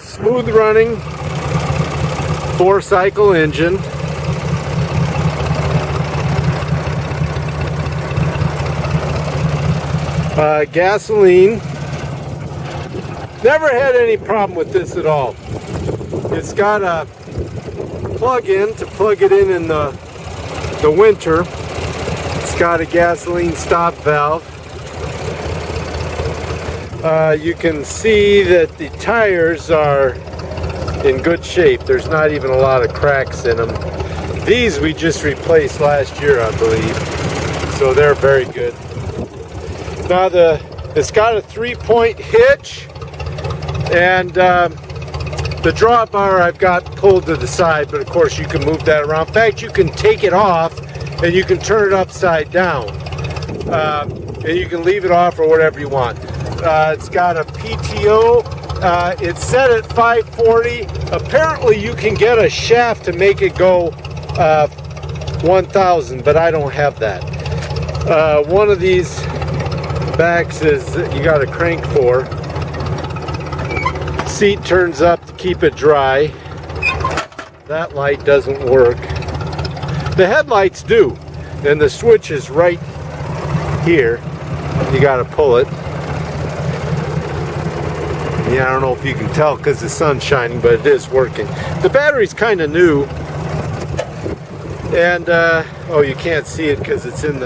Smooth running 4-cycle engine. Gasoline. Never had any problem with this at all. It's got a plug-in to plug it in the winter. It's got a gasoline stop valve. You can see that the tires are in good shape. There's not even a lot of cracks in them. These we just replaced last year, I believe, so they're very good. Now it's got a 3-point hitch, and the drawbar I've got pulled to the side, but of course you can move that around. In fact, you can take it off and you can turn it upside down, and you can leave it off or whatever you want. It's got a PTO. It's set at 540. Apparently you can get a shaft to make it go 1000, but I don't have that. One of these backs is you got a crank for. Seat turns up to keep it dry. That light doesn't work. The headlights do, and the switch is right here. You got to pull it. Yeah, I don't know if you can tell because the sun's shining, but it is working. The battery's kind of new, and oh, you can't see it because it's in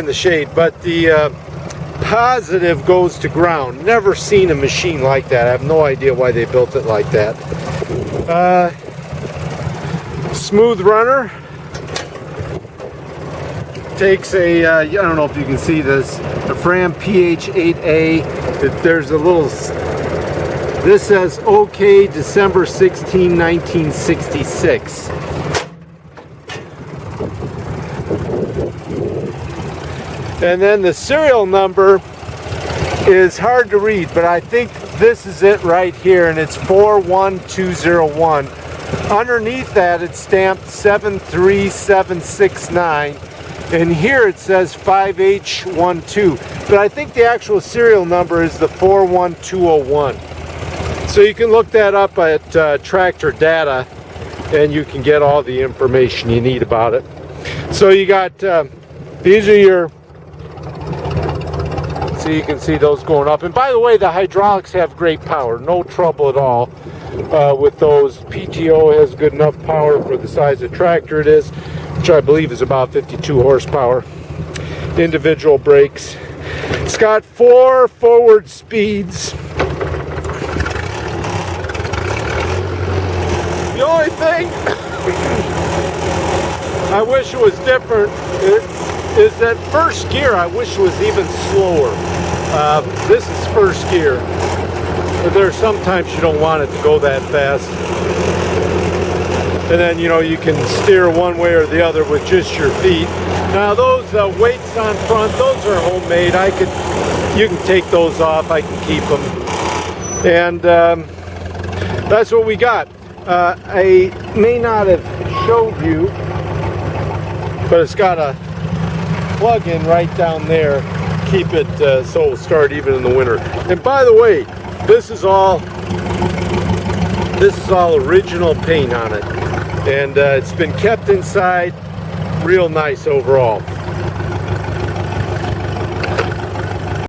the shade. But the positive goes to ground. Never seen a machine like that. I have no idea why they built it like that. Smooth runner. Takes a I don't know if you can see this, a Fram PH8A. There's a little, this says OK December 16, 1966. And then the serial number is hard to read, but I think this is it right here, and it's 41201. Underneath that it's stamped 73769. And here it says 5H12, but I think the actual serial number is the 41201. So you can look that up at Tractor Data, and you can get all the information you need about it. So you got, these are your, so you can see those going up. And by the way, the hydraulics have great power, no trouble at all with those. PTO has good enough power for the size of tractor it is, which I believe is about 52 horsepower. Individual brakes. It's got 4 forward speeds. The only thing I wish it was different is that first gear. I wish it was even slower. This is first gear, but there's sometimes you don't want it to go that fast. And then, you know, you can steer one way or the other with just your feet. Now those weights on front, those are homemade. You can take those off. I can keep them. And that's what we got. I may not have showed you, but it's got a plug-in right down there. Keep it so it'll start even in the winter. And by the way, this is all original paint on it. And it's been kept inside real nice overall.